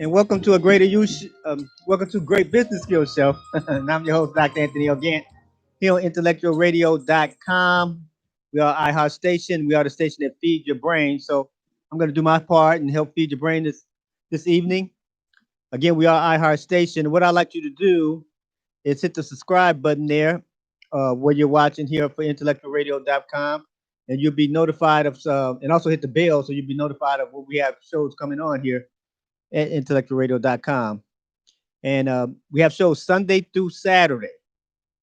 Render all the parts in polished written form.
and welcome to a greater use. Welcome to Great Business Skills Show. And I'm your host, Dr. Anthony Ogant, here on IntellectualRadio.com. We are iHeart Station. We are the station that feeds your brain. So I'm going to do my part and help feed your brain this evening. Again, we are iHeart Station. What I'd like you to do is hit the subscribe button there where you're watching here for IntellectualRadio.com, and you'll be notified of, and also hit the bell so you'll be notified of when we have shows coming on here at IntellectualRadio.com. And we have shows Sunday through Saturday,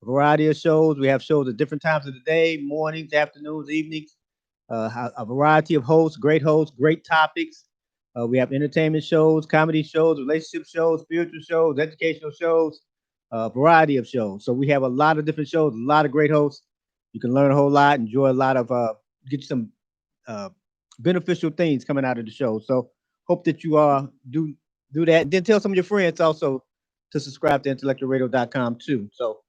a variety of shows. We have shows at different times of the day, mornings, afternoons, evenings, a variety of hosts, great topics. We have entertainment shows, comedy shows, relationship shows, spiritual shows, educational shows, a variety of shows. So we have a lot of different shows, a lot of great hosts. You can learn a whole lot, enjoy a lot of, get some uh, beneficial things coming out of the show. So hope that you do that. And then tell some of your friends also to subscribe to intellectualradio.com too. So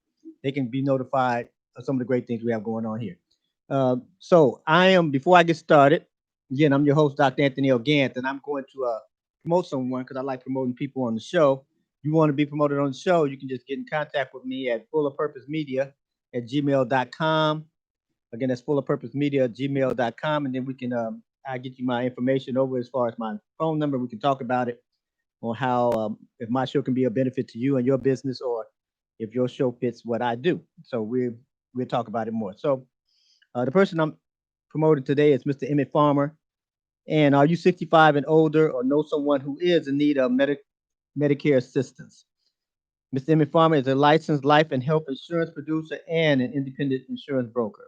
they can be notified of some of the great things we have going on here. Before I get started, again, I'm your host, Dr. Anthony Ogant, and I'm going to promote someone because I like promoting people on the show. You want to be promoted on the show, you can just get in contact with me at fullerpurposemedia@gmail.com. Again, that's fullerpurposemedia@gmail.com. And then I get you my information over as far as my phone number. We can talk about it on how, if my show can be a benefit to you and your business, or if your show fits what I do. So we'll talk about it more. So the person I'm promoting today is Mr. Emmett Farmer. And are you 65 and older or know someone who is in need of Medicare assistance? Mr. Emmett Farmer is a licensed life and health insurance producer and an independent insurance broker.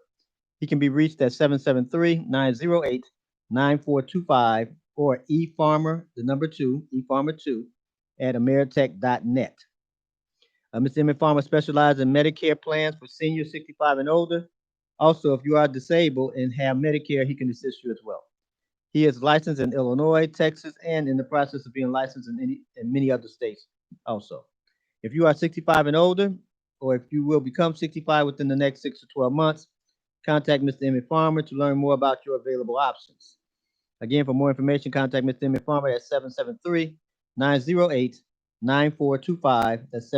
He can be reached at 773-908-9425 or efarmer, the number two, efarmer2 at ameritech.net. Mr. Emmett Farmer specializes in Medicare plans for seniors 65 and older. Also, if you are disabled and have Medicare, he can assist you as well. He is licensed in Illinois, Texas, and in the process of being licensed in many other states also. If you are 65 and older, or if you will become 65 within the next 6 to 12 months, contact Mr. Emmett Farmer to learn more about your available options. Again, for more information, contact Mr. Emmett Farmer at 773-908-9425. That's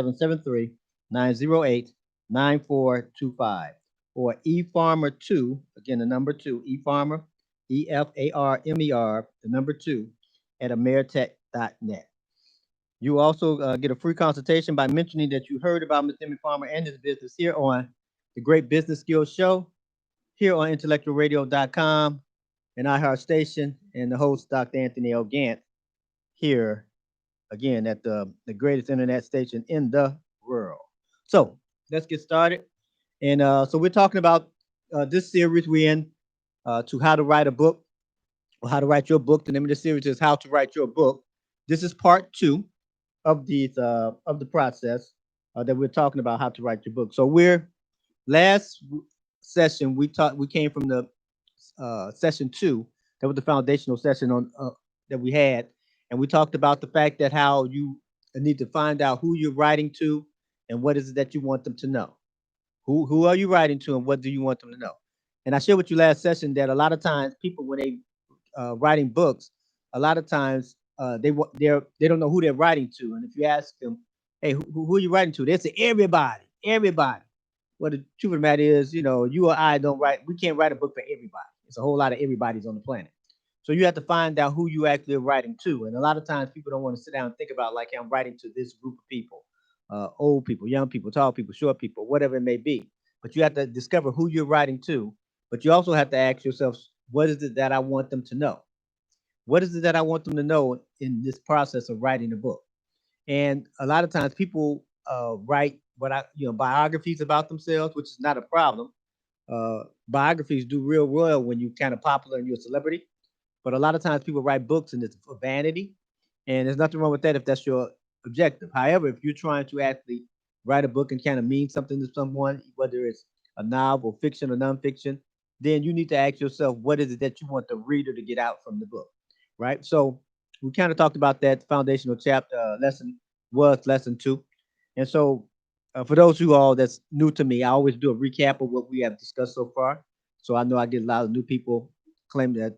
773-908-9425. Or efarmer2, again, the number 2, efarmer, EFARMER, the number 2, at ameritech.net. You also get a free consultation by mentioning that you heard about Mr. Emmett Farmer and his business here on the Great Business Skills Show, here on intellectualradio.com and iHeart Station, and the host, Dr. Anthony Ogant, here again at the greatest internet station in the world. So let's get started. And so we're talking about this series we're in, to how to write a book, or how to write your book. The name of the series is How to Write Your Book. This is part 2 of the process that we're talking about, how to write your book. So last session we came from the session 2. That was the foundational session on that we had, and we talked about the fact that how you need to find out who you're writing to and what is it that you want them to know. Who are you writing to, and what do you want them to know? And I shared with you last session that a lot of times people, when they writing books, a lot of times they don't know who they're writing to. And if you ask them, hey, who are you writing to? They say everybody, everybody. Well, the truth of the matter is, you or I don't write. We can't write a book for everybody. It's a whole lot of everybody's on the planet. So you have to find out who you actually are writing to. And a lot of times people don't want to sit down and think about, like, I'm writing to this group of people, old people, young people, tall people, short people, whatever it may be. But you have to discover who you're writing to. But you also have to ask yourself, what is it that I want them to know? What is it that I want them to know in this process of writing a book? And a lot of times people write biographies about themselves, which is not a problem. Biographies do real well when you're kind of popular and you're a celebrity. But a lot of times people write books and it's for vanity. And there's nothing wrong with that if that's your objective. However, if you're trying to actually write a book and kind of mean something to someone, whether it's a novel, fiction, or nonfiction, then you need to ask yourself, what is it that you want the reader to get out from the book, right? So we kind of talked about that foundational chapter. Lesson was lesson 2. And so for those who all that's new to me, I always do a recap of what we have discussed so far. So I know I get a lot of new people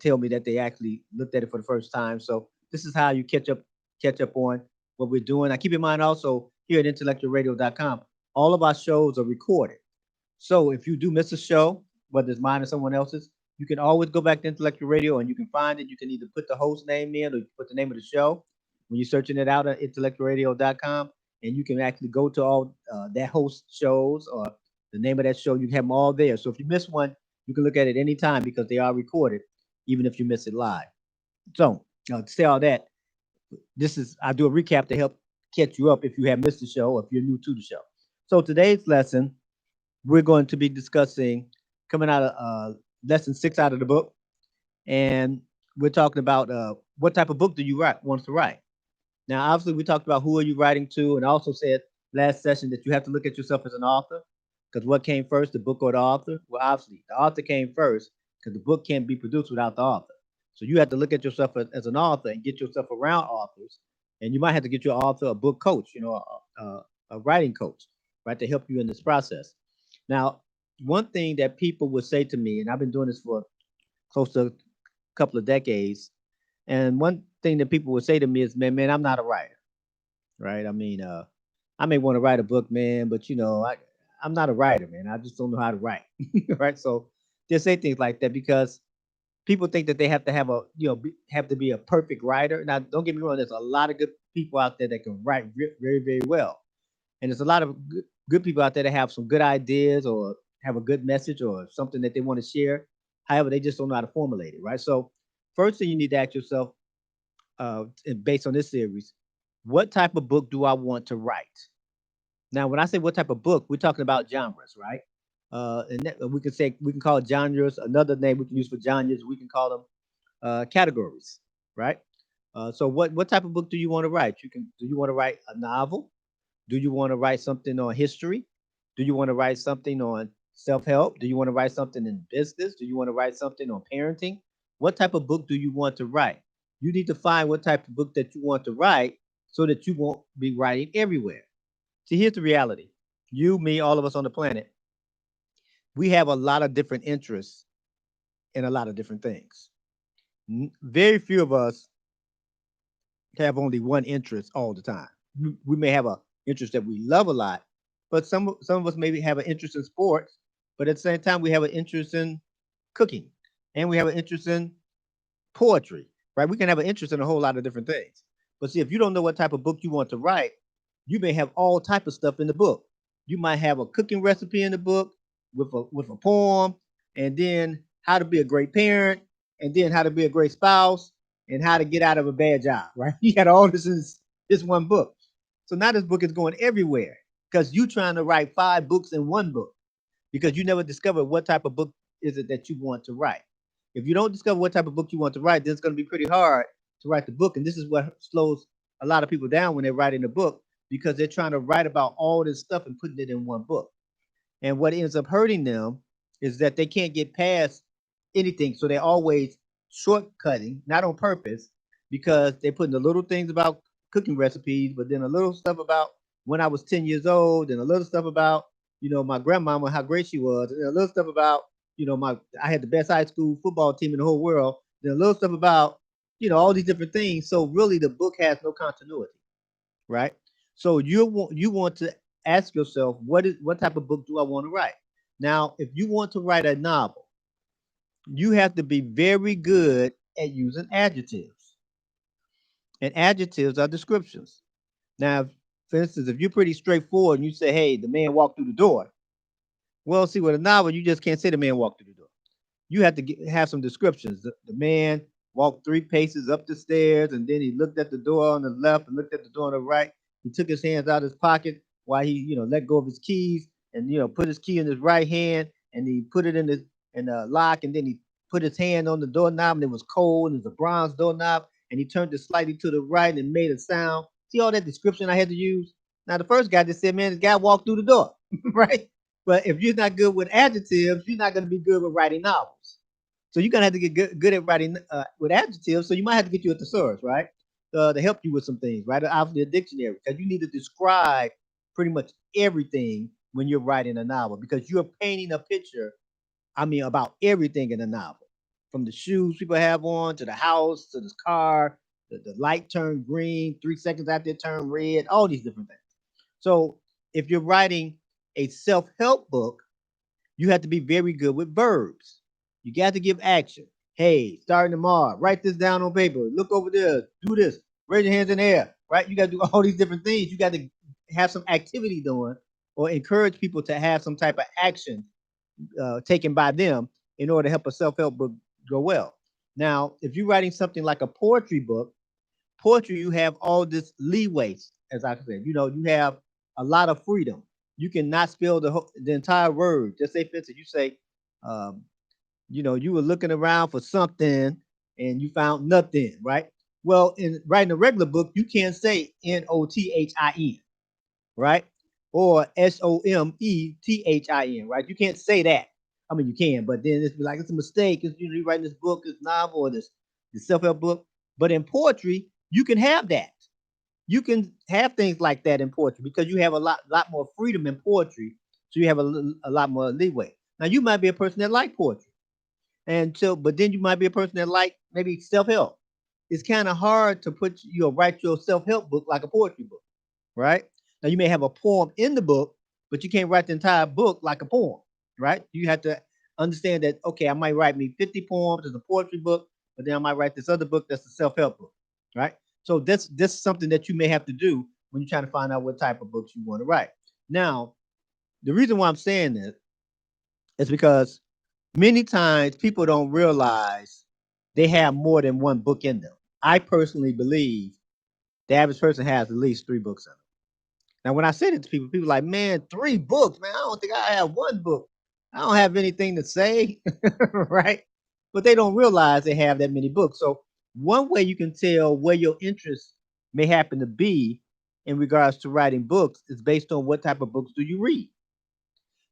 tell me that they actually looked at it for the first time. So this is how you catch up catch up on what we're doing. Now, keep in mind also here at IntellectualRadio.com, all of our shows are recorded. So if you do miss a show, whether it's mine or someone else's, you can always go back to Intellectual Radio and you can find it. You can either put the host name in or you put the name of the show when you're searching it out at intellectualradio.com. And you can actually go to all that host shows or the name of that show. You can have them all there. So if you miss one, you can look at it anytime because they are recorded, even if you miss it live. So to say all that, I do a recap to help catch you up if you have missed the show or if you're new to the show. So today's lesson we're going to be discussing coming out of lesson 6 out of the book, and we're talking about what type of book do you want to write. Now, obviously, we talked about who are you writing to, and I also said last session that you have to look at yourself as an author, because what came first, the book or the author? Well, obviously, the author came first, because the book can't be produced without the author. So you have to look at yourself as an author and get yourself around authors, and you might have to get your author a book coach, a writing coach, right, to help you in this process. Now, one thing that people would say to me, and I've been doing this for close to a couple of decades, and one thing that people would say to me is, man, I'm not a writer, right? I mean, I may want to write a book, man, but I'm not a writer, man. I just don't know how to write, right? So they say things like that because people think that they have to have have to be a perfect writer. Now, don't get me wrong. There's a lot of good people out there that can write very, very well, and there's a lot of good people out there that have some good ideas or have a good message or something that they want to share. However, they just don't know how to formulate it, right? So, first thing you need to ask yourself, based on this series, what type of book do I want to write? Now, when I say what type of book, we're talking about genres, right? We can call it genres. Another name we can use for genres, we can call them categories, right? So, what type of book do you want to write? Do you want to write a novel? Do you want to write something on history? Do you want to write something on self help? Do you want to write something in business? Do you want to write something on parenting? What type of book do you want to write? You need to find what type of book that you want to write so that you won't be writing everywhere. See, here's the reality you, me, all of us on the planet, we have a lot of different interests in a lot of different things. Very few of us have only one interest all the time. We may have a interest that we love a lot, but some of us maybe have an interest in sports, but at the same time we have an interest in cooking, and we have an interest in poetry, right? We can have an interest in a whole lot of different things. But see, if you don't know what type of book you want to write, you may have all type of stuff in the book. You might have a cooking recipe in the book with a poem, and then how to be a great parent, and then how to be a great spouse, and how to get out of a bad job, right? You got all this in this one book. So now this book is going everywhere because you trying to write 5 books in one book because you never discovered what type of book is it that you want to write. If you don't discover what type of book you want to write, then it's going to be pretty hard to write the book. And this is what slows a lot of people down when they're writing a book because they're trying to write about all this stuff and putting it in one book. And what ends up hurting them is that they can't get past anything. So they're always shortcutting, not on purpose, because they're putting the little things about cooking recipes, but then a little stuff about when I was 10 years old, and a little stuff about, my grandmama, how great she was, and a little stuff about, I had the best high school football team in the whole world, then a little stuff about, all these different things. So really the book has no continuity, right? So you want to ask yourself, what type of book do I want to write? Now, if you want to write a novel, you have to be very good at using adjectives. And adjectives are descriptions. Now, for instance, if you're pretty straightforward and you say, hey, the man walked through the door. Well, see, with a novel, you just can't say the man walked through the door. You have to have some descriptions. The man walked 3 paces up the stairs, and then he looked at the door on the left and looked at the door on the right. He took his hands out of his pocket while he, let go of his keys and, put his key in his right hand, and he put it in the lock, and then he put his hand on the doorknob, and it was cold, and it was a bronze doorknob, and he turned it slightly to the right and made a sound. See all that description I had to use? Now, the first guy just said, man, this guy walked through the door, right? But if you're not good with adjectives, you're not going to be good with writing novels. So you're going to have to get good at writing with adjectives. So you might have to get you a thesaurus, right? To help you with some things, right? Obviously a dictionary, because you need to describe pretty much everything when you're writing a novel, because you're painting a picture, about everything in a novel. From the shoes people have on, to the house, to the car, the light turned green, 3 seconds after it turned red, all these different things. So if you're writing a self-help book, you have to be very good with verbs. You got to give action. Hey, starting tomorrow, write this down on paper. Look over there, do this, raise your hands in the air, right? You got to do all these different things. You got to have some activity doing or encourage people to have some type of action taken by them in order to help a self-help book go well. Now, if you're writing something like a poetry book, poetry, you have all this leeway, as I said. You have a lot of freedom. You cannot spell the entire word. Just say, for instance, you say, um, you were looking around for something and you found nothing, right? Well, in writing a regular book, you can't say Nothin, right? Or Somethin, right? You can't say that. I mean, you can, but then it's like it's a mistake. It's you're writing this book, this novel, or this self-help book. But in poetry, you can have that. You can have things like that in poetry because you have a lot more freedom in poetry, so you have a lot more leeway. Now, you might be a person that like poetry, and so, but then you might be a person that like maybe self-help. It's kind of hard to write your self-help book like a poetry book, right? Now you may have a poem in the book, but you can't write the entire book like a poem, right? You have to understand that, okay, I might write me 50 poems as a poetry book, but then I might write this other book that's a self-help book, right? So this is something that you may have to do when you're trying to find out what type of books you want to write. Now, the reason why I'm saying this is because many times people don't realize they have more than one book in them. I personally believe the average person has at least 3 books in them. Now, when I say it to people are like, man, 3 books, man, I don't think I have one book. I don't have anything to say, right? But they don't realize they have that many books. So one way you can tell where your interests may happen to be in regards to writing books is based on what type of books do you read.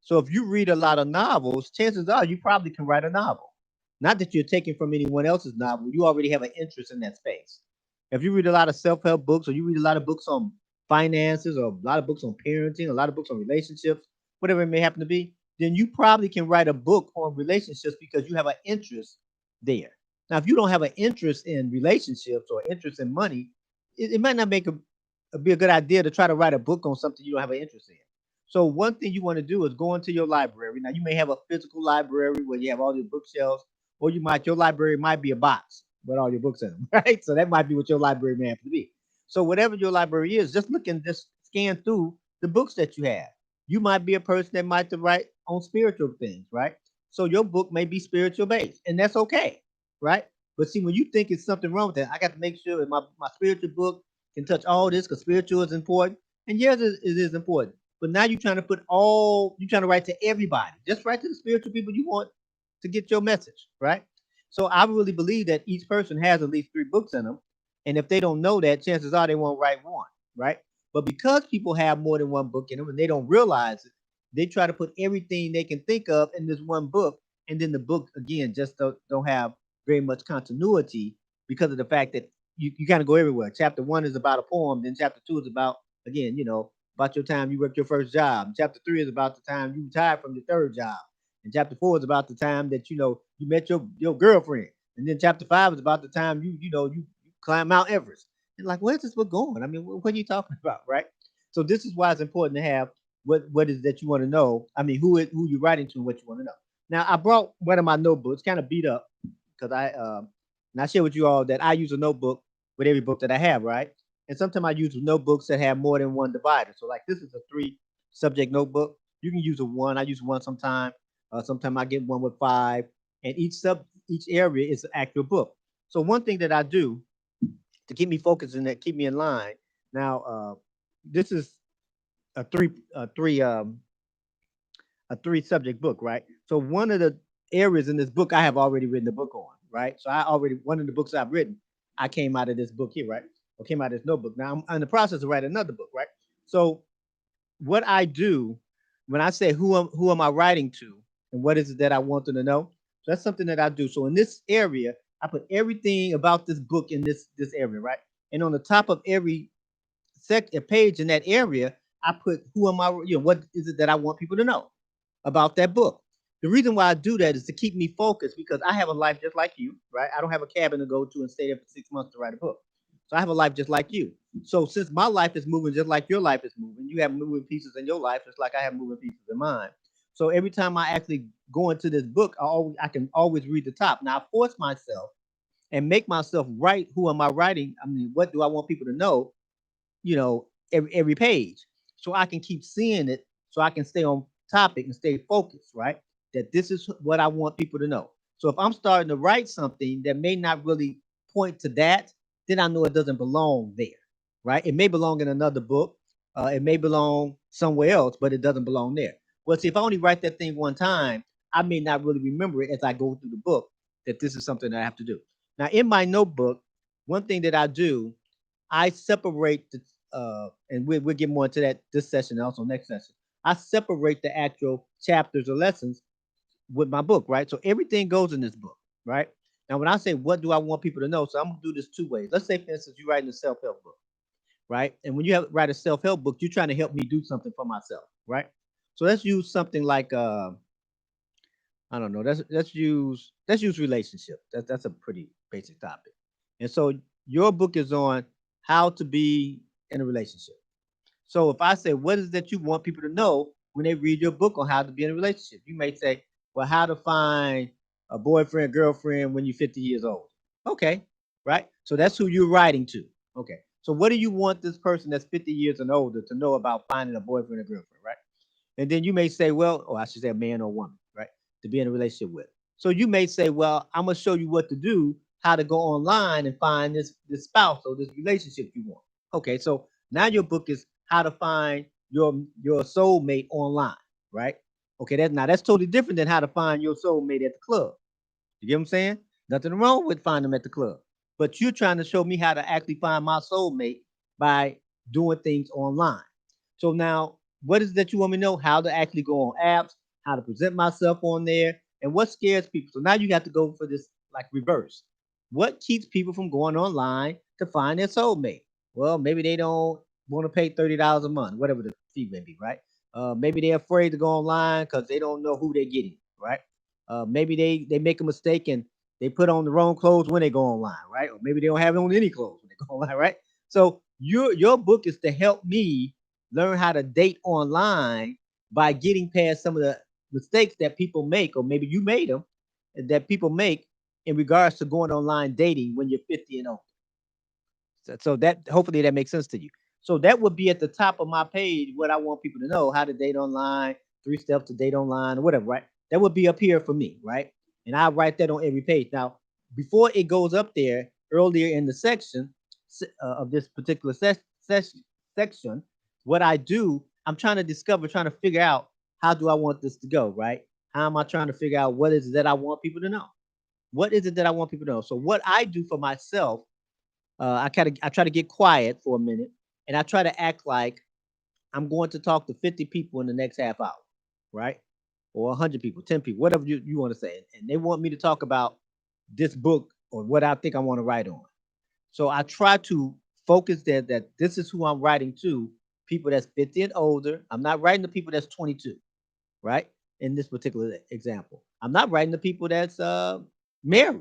So if you read a lot of novels, chances are you probably can write a novel. Not that you're taking from anyone else's novel, you already have an interest in that space. If you read a lot of self-help books or you read a lot of books on finances or a lot of books on parenting, a lot of books on relationships, whatever it may happen to be, then you probably can write a book on relationships because you have an interest there. Now, if you don't have an interest in relationships or interest in money, it might not be a good idea to try to write a book on something you don't have an interest in. So one thing you want to do is go into your library. Now you may have a physical library where you have all your bookshelves, or your library might be a box with all your books in them, right? So that might be what your library may have to be. So whatever your library is, just scan through the books that you have. You might be a person that might to write on spiritual things, right? So your book may be spiritual based, and that's okay, right? But see, when you think it's something wrong with that, I got to make sure that my spiritual book can touch all this because spiritual is important. And yes, it is important. But now you're trying to you're trying to write to everybody. Just write to the spiritual people you want to get your message, right? So I really believe that each person has at least 3 books in them. And if they don't know that, chances are they won't write one, right? But because people have more than one book in them and they don't realize it, they try to put everything they can think of in this one book. And then the book, again, just don't have very much continuity because of the fact that you kind of go everywhere. Chapter 1 is about a poem, then chapter 2 is about, again, about your time you worked your first job. Chapter 3 is about the time you retired from your third job. And chapter 4 is about the time that you met your girlfriend. And then chapter 5 is about the time you climb Mount Everest. And like, where's this book going? I mean, what are you talking about, right? So this is why it's important to have what is that you want to know. I mean, who you're writing to and what you want to know. Now, I brought one of my notebooks, kind of beat up, because and I share with you all that I use a notebook with every book that I have, right? And sometimes I use notebooks that have more than one divider. So like this is a 3 subject notebook. You can use a 1. I use 1 sometime. Sometimes I get one with 5. And each area is an actual book. So one thing that I do to keep me focused and that keep me in line. Now, this is a three a three a 3 subject book, right? So one of the areas in this book I have already written a book on, right? So one of the books I've written, I came out of this book here, right? Or came out of this notebook. Now I'm in the process of writing another book, right? So what I do when I say who am I writing to and what is it that I want them to know, so that's something that I do. So in this area, I put everything about this book in this area, right? And on the top of every a page in that area, I put who am I, what is it that I want people to know about that book. The reason why I do that is to keep me focused because I have a life just like you, right? I don't have a cabin to go to and stay there for 6 months to write a book. So I have a life just like you. So since my life is moving just like your life is moving, you have moving pieces in your life just like I have moving pieces in mine. So every time I actually go into this book, I can always read the top. Now I force myself and make myself write who am I writing? I mean, what do I want people to know? Every page, so I can keep seeing it, so I can stay on topic and stay focused, right? That this is what I want people to know. So if I'm starting to write something that may not really point to that, then I know it doesn't belong there, right? It may belong in another book, it may belong somewhere else, but it doesn't belong there. Well, see, if I only write that thing one time, I may not really remember it as I go through the book that this is something that I have to do. Now, in my notebook, one thing that I do, I separate the and we'll get more into that this session and also next session. I separate the actual chapters or lessons with my book, right? So everything goes in this book, right? Now, when I say what do I want people to know, so I'm gonna do this two ways. Let's say, for instance, you're writing a self-help book, right? And when you write a self-help book, you're trying to help me do something for myself, right? So let's use something like I don't know. Let's use relationship. That's a pretty basic topic. And so your book is on how to be in a relationship. So if I say, what is that you want people to know when they read your book on how to be in a relationship? You may say, well, how to find a boyfriend, girlfriend when you're 50 years old. Okay, right? So that's who you're writing to. Okay. So what do you want this person that's 50 years and older to know about finding a boyfriend or girlfriend, right? And then you may say, well, or I should say a man or woman, right? To be in a relationship with. So you may say, well, I'm gonna show you what to do, how to go online and find this spouse or this relationship you want. Okay, so now your book is how to find your soulmate online, right? Okay, that's totally different than how to find your soulmate at the club. You get what I'm saying? Nothing wrong with finding them at the club. But you're trying to show me how to actually find my soulmate by doing things online. So now, what is it that you want me to know? How to actually go on apps, how to present myself on there, and what scares people. So now you have to go for this like reverse. What keeps people from going online to find their soulmate? Well, maybe they don't want to pay $30 a month, whatever the fee may be, right? Maybe they're afraid to go online because they don't know who they're getting, right? Maybe they make a mistake and they put on the wrong clothes when they go online, right? Or maybe they don't have on any clothes when they go online, right? So your book is to help me learn how to date online by getting past some of the mistakes that people make, or maybe you made them, that people make in regards to going online dating when you're 50 and older. So that hopefully that makes sense to you. So that would be at the top of my page what I want people to know: how to date online, 3 steps to date online, or whatever, right? That would be up here for me, right? And I write that on every page. Now, before it goes up there, earlier in the section of this particular section, what I do, I'm trying to discover, trying to figure out how do I want this to go, right? How am I trying to figure out what is it that I want people to know? What is it that I want people to know? So what I do for myself, I try to get quiet for a minute, and I try to act like I'm going to talk to 50 people in the next half hour, right? Or 100 people, 10 people, whatever you want to say. And they want me to talk about this book or what I think I want to write on. So I try to focus that this is who I'm writing to: people that's 50 and older. I'm not writing to people that's 22, right? In this particular example, I'm not writing to people that's married,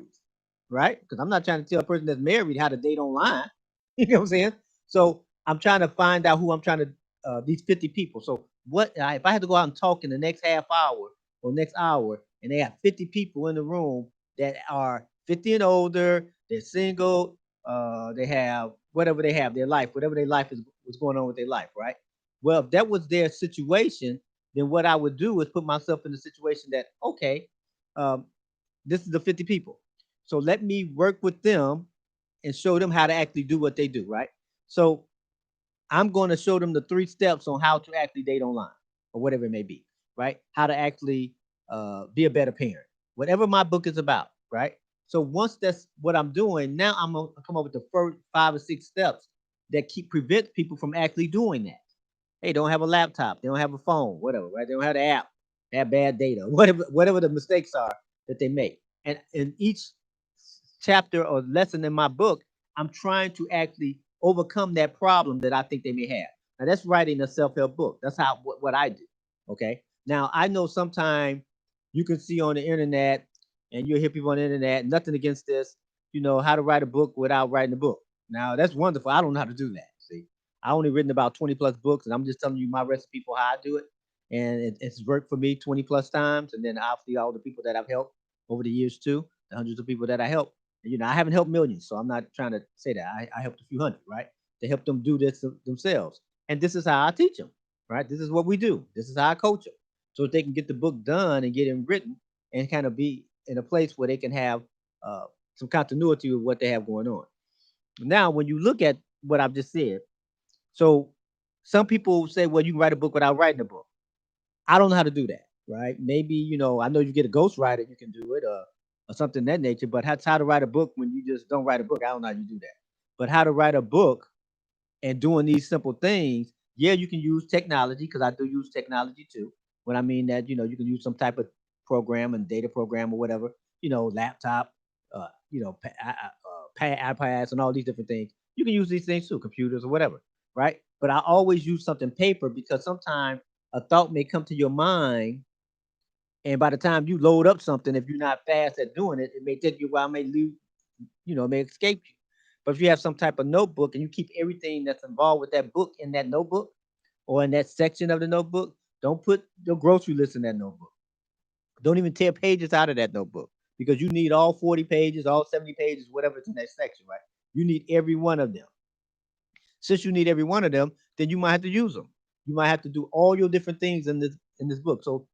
right? Because I'm not trying to tell a person that's married how to date online. You know what I'm saying? So I'm trying to find out who I'm trying to these 50 people. So if I had to go out and talk in the next half hour or next hour, and they have 50 people in the room that are 50 and older, they're single, they have whatever they have, their life, whatever their life is, what's going on with their life, right? Well, if that was their situation, then what I would do is put myself in the situation that, okay, um, this is the 50 people. So let me work with them and show them how to actually do what they do, right? So I'm going to show them the 3 steps on how to actually date online or whatever it may be, right? How to actually be a better parent, whatever my book is about, right? So once that's what I'm doing, now I'm going to come up with the first 5 or 6 steps that prevent people from actually doing that. Hey, don't have a laptop, they don't have a phone, whatever, right? They don't have the app, they have bad data, whatever the mistakes are that they make. And in each chapter or lesson in my book, I'm trying to actually overcome that problem that I think they may have. Now that's writing a self-help book. That's what I do. Okay. Now I know sometimes you can see on the internet and you'll hear people on the internet, nothing against this, how to write a book without writing a book. Now that's wonderful. I don't know how to do that. See, I only written about 20 plus books, and I'm just telling you my recipe for how I do it. And it's worked for me 20 plus times. And then obviously all the people that I've helped over the years too, the hundreds of people that I help. And, I haven't helped millions, so I'm not trying to say that. I helped a few hundred, right? To help them do this themselves. And this is how I teach them, right? This is what we do. This is how I coach them. So that they can get the book done and get it written and kind of be in a place where they can have some continuity with what they have going on. Now, when you look at what I've just said, so some people say, well, you can write a book without writing a book. I don't know how to do that, right? Maybe, I know you get a ghostwriter, you can do it, or something of that nature, but how to write a book when you just don't write a book, I don't know how you do that. But how to write a book and doing these simple things, yeah, you can use technology because I do use technology too. When I mean that, you can use some type of program and data program or whatever, laptop, iPads and all these different things. You can use these things too, computers or whatever, right? But I always use something paper because sometimes a thought may come to your mind, and by the time you load up something, if you're not fast at doing it, it may take you a while, may lose, it may escape you. But if you have some type of notebook and you keep everything that's involved with that book in that notebook or in that section of the notebook, don't put your grocery list in that notebook. Don't even tear pages out of that notebook because you need all 40 pages, all 70 pages, whatever's in that section, right? You need every one of them. Since you need every one of them, then you might have to use them. You might have to do all your different things in this book. So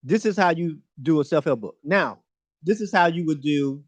this is how you do a self-help book. Now, this is how you would do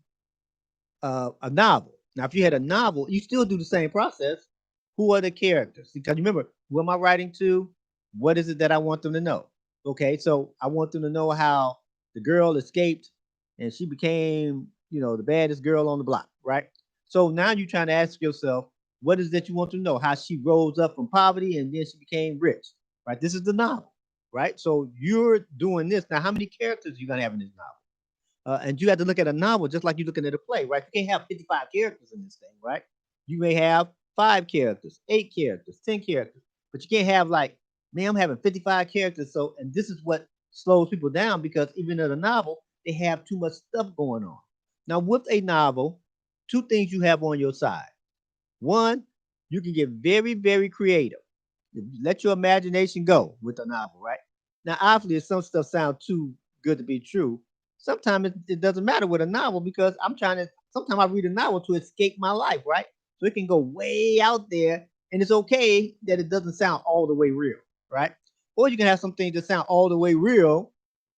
a novel. Now, if you had a novel, you still do the same process. Who are the characters? Because remember, who am I writing to? What is it that I want them to know? Okay, so I want them to know how the girl escaped and she became, the baddest girl on the block, right? So now you're trying to ask yourself, what is that you want to know? How she rose up from poverty and then she became rich, right? This is the novel, right? So you're doing this. Now, how many characters are you going to have in this novel? And you have to look at a novel just like you're looking at a play, right? You can't have 55 characters in this thing, right? You may have 5 characters, 8 characters, 10 characters, but you can't have like, man, I'm having 55 characters. So, and this is what slows people down because even in a novel, they have too much stuff going on. Now, with a novel, two things you have on your side. One, you can get very, very creative. Let your imagination go with a novel, right? Now, obviously, if some stuff sounds too good to be true, sometimes it doesn't matter with a novel because sometimes I read a novel to escape my life, right? So it can go way out there, and it's okay that it doesn't sound all the way real, right? Or you can have some things that sound all the way real,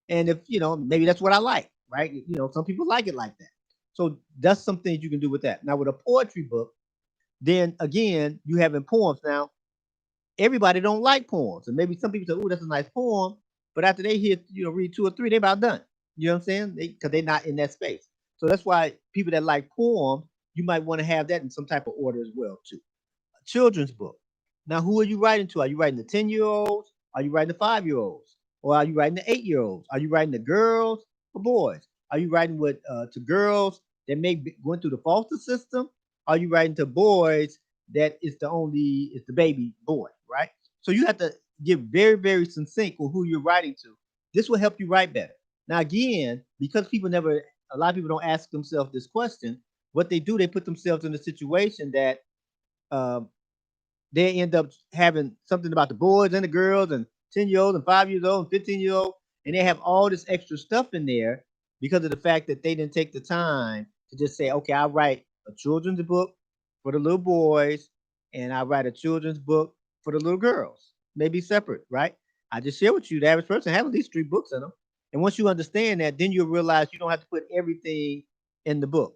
and if, maybe that's what I like, right? Some people like it like that. So that's some things you can do with that. Now, with a poetry book, then again, you having poems. Now, everybody don't like poems. And maybe some people say, oh, that's a nice poem. But after they hear, read 2 or 3, they about done. You know what I'm saying? Because they're not in that space. So that's why people that like poems, you might want to have that in some type of order as well, too. A children's book. Now, who are you writing to? Are you writing the 10-year-olds? Are you writing the 5-year-olds? Or are you writing the 8-year-olds? Are you writing the girls or boys? Are you writing to girls that may be going through the foster system? Are you writing to boys that is the baby boy, right? So you have to get very, very succinct on who you're writing to. This will help you write better. Now, again, because a lot of people don't ask themselves this question, what they do, they put themselves in a situation that um, they end up having something about the boys and the girls and 10-year olds and 5 years old and 15-year old, and they have all this extra stuff in there because of the fact that they didn't take the time to just say, okay, I'll write a children's book for the little boys and I write a children's book for the little girls. Maybe separate, right? I just share with you the average person have at least 3 books in them. And once you understand that, then you'll realize you don't have to put everything in the book.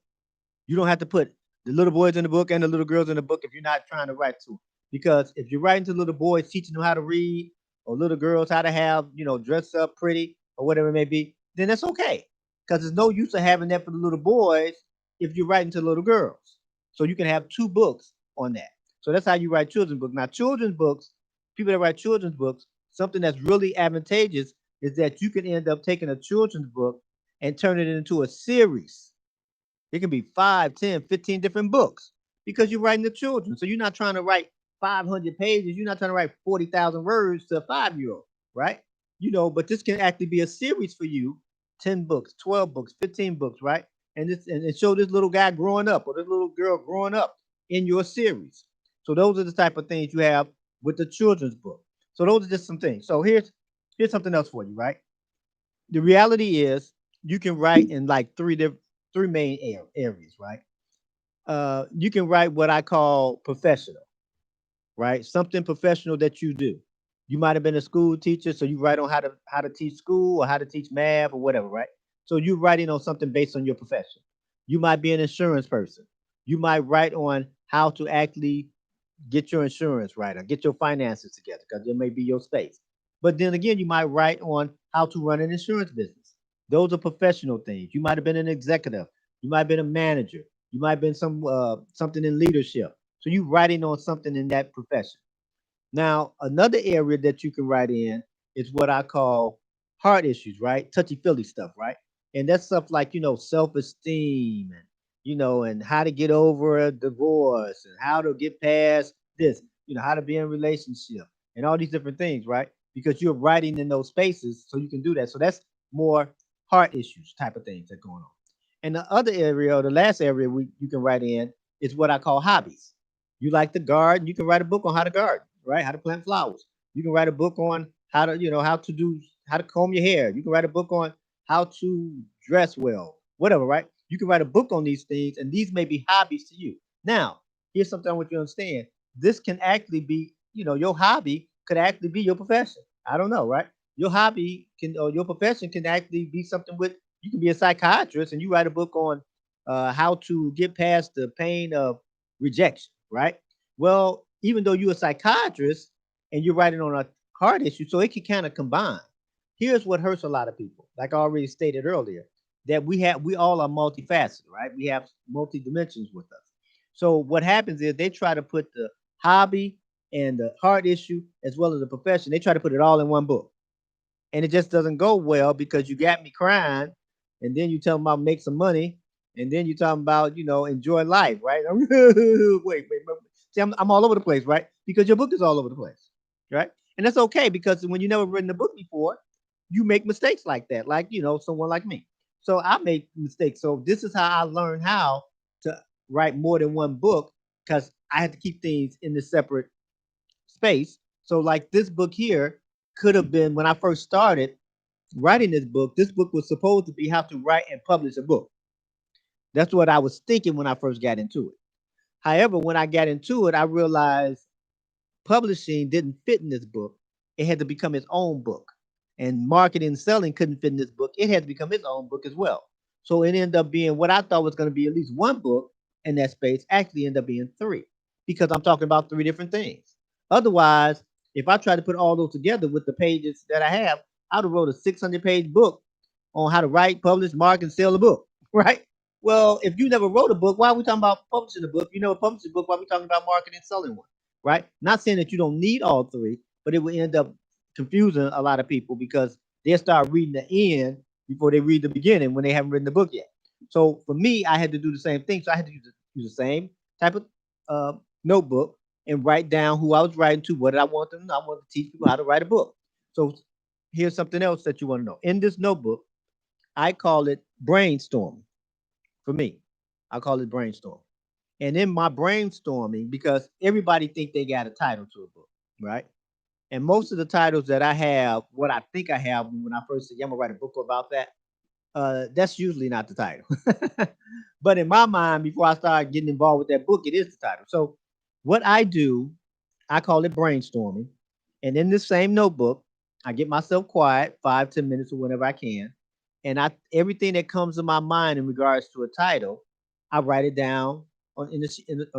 You don't have to put the little boys in the book and the little girls in the book if you're not trying to write to them. Because if you're writing to little boys, teaching them how to read, or little girls how to have, dress up pretty or whatever it may be, then that's okay. Because there's no use of having that for the little boys if you're writing to little girls. So you can have 2 books on that. So that's how you write children's books. Now, children's books, people that write children's books, something that's really advantageous is that you can end up taking a children's book and turning it into a series. It can be 5, 10, 15 different books because you're writing to children. So you're not trying to write 500 pages. You're not trying to write 40,000 words to a 5-year-old, right? But this can actually be a series for you, 10 books, 12 books, 15 books, right? And it show this little guy growing up or this little girl growing up in your series. So those are the type of things you have with the children's book. So those are just some things. So here's something else for you, right? The reality is you can write in like three main areas, right? You can write what I call professional, right? Something professional that you do. You might have been a school teacher, so you write on how to teach school or how to teach math or whatever, right? So you're writing on something based on your profession. You might be an insurance person. You might write on how to actually get your insurance right or get your finances together because it may be your space. But then again, you might write on how to run an insurance business. Those are professional things. You might have been an executive. You might have been a manager. You might have been something in leadership. So you writing on something in that profession. Now, another area that you can write in is what I call heart issues, right? Touchy feely stuff, right? And that's stuff like, self esteem and, and how to get over a divorce and how to get past this, how to be in a relationship and all these different things, right? Because you're writing in those spaces so you can do that. So that's more heart issues type of things that are going on. And the other area, or the last area you can write in is what I call hobbies. You like to garden, you can write a book on how to garden, right? How to plant flowers. You can write a book on how to comb your hair. You can write a book on how to dress well, whatever, right? You can write a book on these things, and these may be hobbies to you. Now, here's something I want you to understand. This can actually be, your hobby could actually be your profession. I don't know, right? Your hobby can or your profession can actually be something with you can be a psychiatrist and you write a book on how to get past the pain of rejection, right? Well, even though you're a psychiatrist and you're writing on a heart issue, so it can kind of combine. Here's what hurts a lot of people, like I already stated earlier, that we all are multifaceted, right? We have multi dimensions with us. So what happens is they try to put the hobby and the heart issue as well as the profession, they try to put it all in one book. And it just doesn't go well because you got me crying, and then you tell them about make some money, and then you talking about enjoy life, right? Wait. See, I'm all over the place, right? Because your book is all over the place, right? And that's okay because when you never written a book before, you make mistakes like that, like someone like me. So I make mistakes. So this is how I learned how to write more than one book because I had to keep things in the separate space. So like this book here could have been when I first started writing this book was supposed to be how to write and publish a book. That's what I was thinking when I first got into it. However, when I got into it, I realized publishing didn't fit in this book. It had to become its own book. And marketing and selling couldn't fit in this book. It had to become its own book as well. So it ended up being what I thought was going to be at least one book in that space, actually ended up being three because I'm talking about three different things. Otherwise, if I try to put all those together with the pages that I have, I would have wrote a 600-page book on how to write, publish, market, and sell a book, right? Well, if you never wrote a book, why are we talking about publishing a book? If you never published a book, why are we talking about marketing and selling one? Right? Not saying that you don't need all three, but it will end up confusing a lot of people because they'll start reading the end before they read the beginning when they haven't written the book yet. So for me, I had to do the same thing. So I had to use the same type of uh, notebook and write down who I was writing to, what did I want them to know. I wanted to teach people how to write a book. So here's something else that you want to know. In this notebook, I call it brainstorming for me. I call it brainstorming. And in my brainstorming, because everybody think they got a title to a book, right? And most of the titles that I have, what I think I have when I first said, yeah, I'm gonna write a book about that, that's usually not the title. But in my mind, before I start getting involved with that book, it is the title. So what I do, I call it brainstorming. And in this same notebook, I get myself quiet 5, 10 minutes or whenever I can. And I everything that comes to my mind in regards to a title, I write it down on a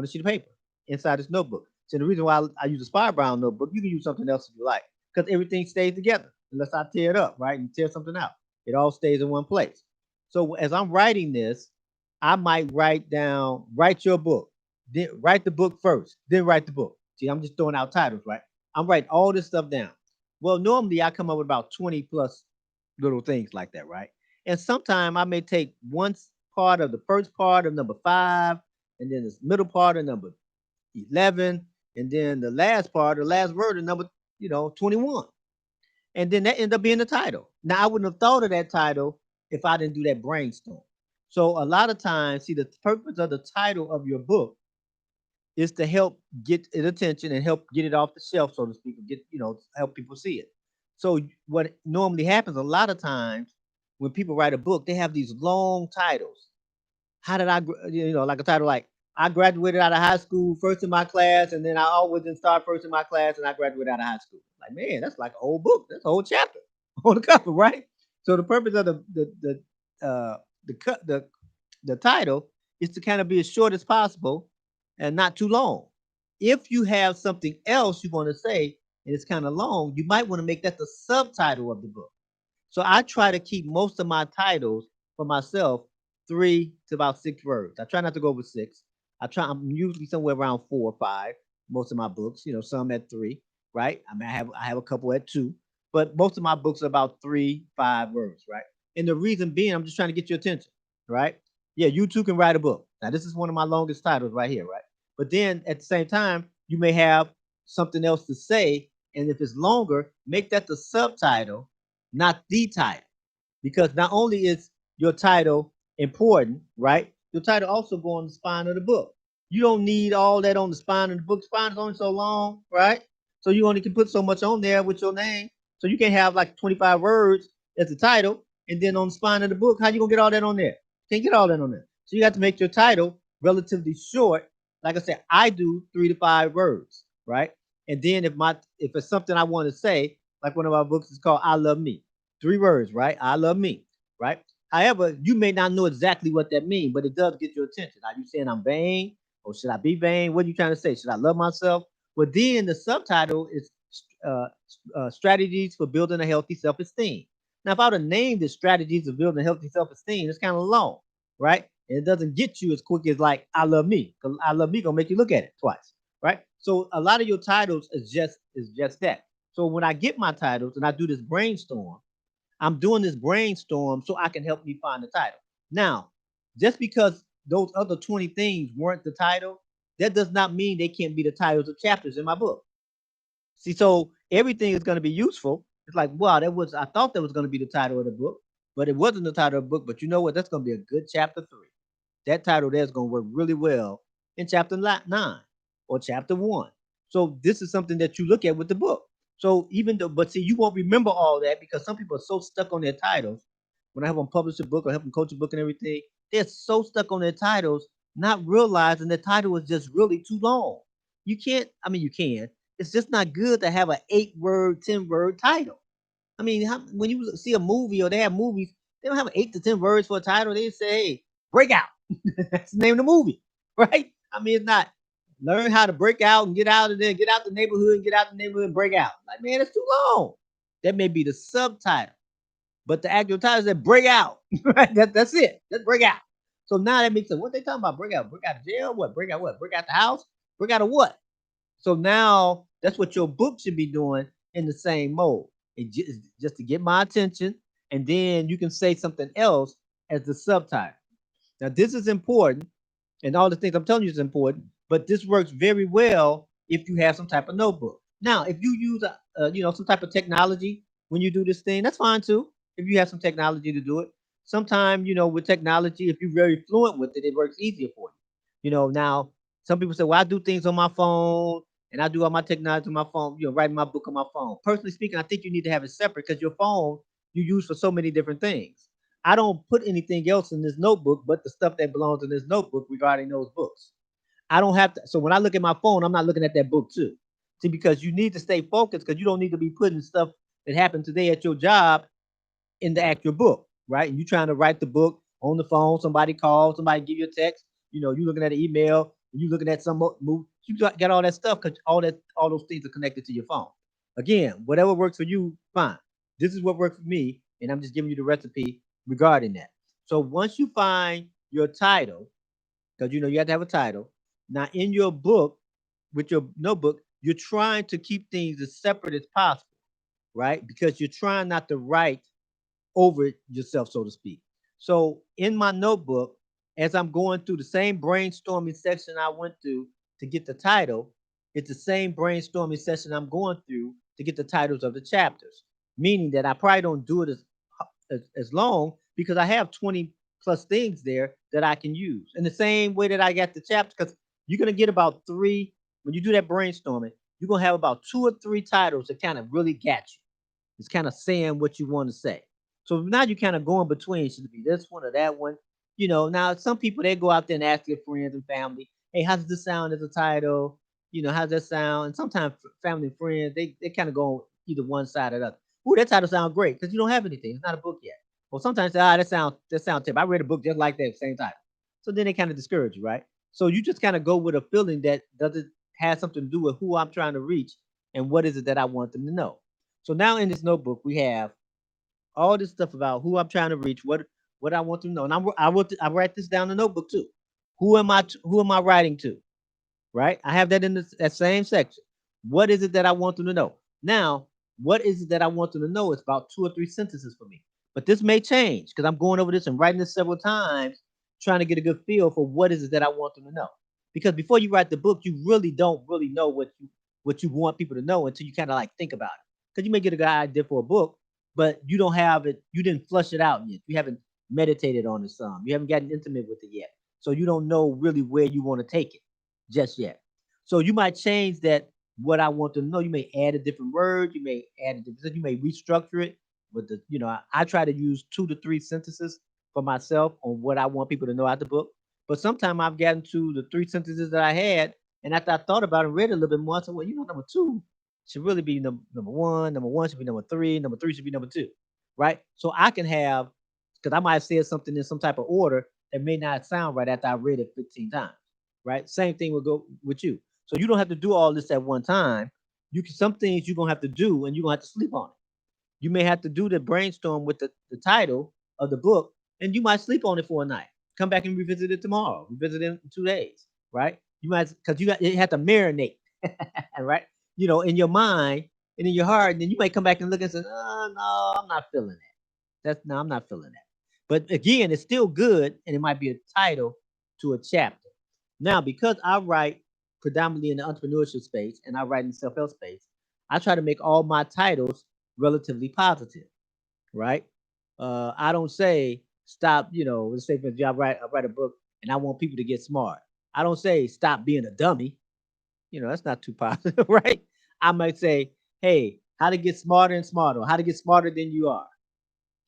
sheet of paper inside this notebook. So the reason why I use a spy brown notebook, you can use something else if you like, because everything stays together unless I tear it up, right, and tear something out. It all stays in one place. So as I'm writing this, I might write your book, then write the book first, then write the book. See, I'm just throwing out titles, right? I'm writing all this stuff down. Well, normally I come up with about 20 plus little things like that, right? And sometimes I may take one part of the first part of number five, and then the middle part of number 11, and then the last part, the last word of number, 21. And then that ended up being the title. Now I wouldn't have thought of that title if I didn't do that brainstorm. So a lot of times, see the purpose of the title of your book is to help get it attention and help get it off the shelf, so to speak, or get, help people see it. So what normally happens a lot of times when people write a book, they have these long titles. How did like a title like I graduated out of high school first in my class, and then I always didn't start first in my class, and I graduated out of high school. Like, man, that's like a whole book. That's a whole chapter on the cover, right? So the purpose of the the title is to kind of be as short as possible and not too long. If you have something else you want to say and it's kind of long, you might want to make that the subtitle of the book. So I try to keep most of my titles for myself 3 to about 6 words. I try not to go over six. I'm usually somewhere around 4 or 5. Most of my books, some at 3, right? I mean, I have a couple at 2, but most of my books are about 3, 5 words, right? And the reason being, I'm just trying to get your attention, right? Yeah, you too can write a book. Now, this is one of my longest titles right here, right? But then at the same time, you may have something else to say, and if it's longer, make that the subtitle, not the title. Because not only is your title important, right? Your title also go on the spine of the book. You don't need all that on the spine of the book. Spine is only so long, right? So you only can put so much on there with your name. So you can't have like 25 words as the title, and then on the spine of the book, how you gonna get all that on there? Can't get all that on there. So you have to make your title relatively short. Like I said, I do 3 to 5 words, right? And then if it's something I want to say, like one of my books is called "I Love Me." 3 words, right? I love me, right? However, you may not know exactly what that means, but it does get your attention. Are you saying I'm vain, or should I be vain? What are you trying to say? Should I love myself? Well, then the subtitle is uh, strategies for building a healthy self-esteem. Now, if I would have named the strategies of building a healthy self-esteem, it's kind of long, right? And it doesn't get you as quick as like I love me, because I love me gonna make you look at it twice, right? So a lot of your titles is just that. So when I get my titles and I do this brainstorm, I'm doing this brainstorm so I can help me find the title. Now, just because those other 20 things weren't the title, that does not mean they can't be the titles of chapters in my book. See, so everything is going to be useful. It's like, wow, I thought that was going to be the title of the book, but it wasn't the title of the book. But you know what? That's going to be a good chapter 3. That title there is going to work really well in chapter 9 or chapter 1. So this is something that you look at with the book. So even though, but see, you won't remember all that because some people are so stuck on their titles. When I help them publish a book or help them coach a book and everything, they're so stuck on their titles, not realizing the title is just really too long. You can't, I mean, you can. It's just not good to have an 8 word, 10 word title. I mean, when you see a movie or they have movies, they don't have 8 to 10 words for a title. They say, hey, break out. That's the name of the movie, right? I mean, it's not learn how to break out and get out of there, get out the neighborhood, and get out the neighborhood and break out. Like, man, it's too long. That may be the subtitle, but the actual title said break out. Right? That's it. Let's break out. So now that makes sense. What they talking about? Break out. Break out of jail? What? Break out what? Break out the house? Break out of what? So now that's what your book should be doing in the same mode. Just to get my attention, and then you can say something else as the subtitle. Now, this is important, and all the things I'm telling you is important, but this works very well if you have some type of notebook. Now, if you use some type of technology when you do this thing, that's fine too. If you have some technology to do it, sometimes with technology, if you're very fluent with it, it works easier for you. Now some people say, "Well, I do things on my phone, and I do all my technology on my phone. Writing my book on my phone." Personally speaking, I think you need to have it separate because your phone you use for so many different things. I don't put anything else in this notebook but the stuff that belongs in this notebook regarding those books. I don't have to. So when I look at my phone, I'm not looking at that book too. See, because you need to stay focused because you don't need to be putting stuff that happened today at your job in the actual book, right? And you trying to write the book on the phone, somebody calls, somebody give you a text, you looking at an email, you looking at some move, you got all that stuff because all those things are connected to your phone. Again, whatever works for you, fine. This is what worked for me, and I'm just giving you the recipe regarding that. So once you find your title, because you have to have a title. Now in your book, with your notebook, you're trying to keep things as separate as possible, right? Because you're trying not to write over yourself, so to speak. So in my notebook, as I'm going through the same brainstorming session I went through to get the title, it's the same brainstorming session I'm going through to get the titles of the chapters. Meaning that I probably don't do it as long because I have 20 plus things there that I can use. In the same way that I got the chapters, because you're gonna get about three when you do that brainstorming. You're gonna have about two or three titles that kind of really got you. It's kind of saying what you want to say. So now you kind of going between, should it be this one or that one? Now some people they go out there and ask their friends and family, hey, how does this sound as a title? How's that sound? And sometimes family and friends, they kind of go either one side or the other. Ooh, that title sounds great because you don't have anything. It's not a book yet. Well, sometimes that sounds terrible. I read a book just like that, same title. So then they kind of discourage you, right? So you just kind of go with a feeling that does it have something to do with who I'm trying to reach and what is it that I want them to know. So now in this notebook we have all this stuff about who I'm trying to reach, what I want them to know, and I write this down in the notebook too. Who am I writing to? Right? I have that in that same section. What is it that I want them to know? Now, what is it that I want them to know? It's about two or three sentences for me. But this may change because I'm going over this and writing this several times, trying to get a good feel for what is it that I want them to know. Because before you write the book, you really don't really know what you want people to know until you kind of like think about it. Because you may get a good idea for a book, but you don't have it, you didn't flush it out yet. You haven't meditated on it some. You haven't gotten intimate with it yet. So you don't know really where you want to take it just yet. So you might change that what I want them to know. You may add a different word, you may add a different, you may restructure it. But I try to use 2 to 3 sentences for myself on what I want people to know out the book. But sometimes I've gotten to the 3 sentences that I had, and after I thought about it and read it a little bit more, I said, well, number two should really be number one. Number one should be number three. Number three should be number two, right? So I can have, because I might have said something in some type of order that may not sound right after I read it 15 times, right? Same thing will go with you. So you don't have to do all this at one time. Some things you're gonna have to do, and you're gonna have to sleep on it. You may have to do the brainstorm with the title of the book, and you might sleep on it for a night. Come back and revisit it tomorrow. Revisit it in 2 days, right? You might because you have to marinate, right? In your mind and in your heart, and then you might come back and look and say, "Oh, no, I'm not feeling that. No, I'm not feeling that." But again, it's still good, and it might be a title to a chapter. Now, because I write predominantly in the entrepreneurship space and I write in the self-help space, I try to make all my titles relatively positive, right? I don't say stop, let's say for example, I write a book and I want people to get smart. I don't say stop being a dummy. That's not too positive, right? I might say, hey, how to get smarter and smarter, how to get smarter than you are.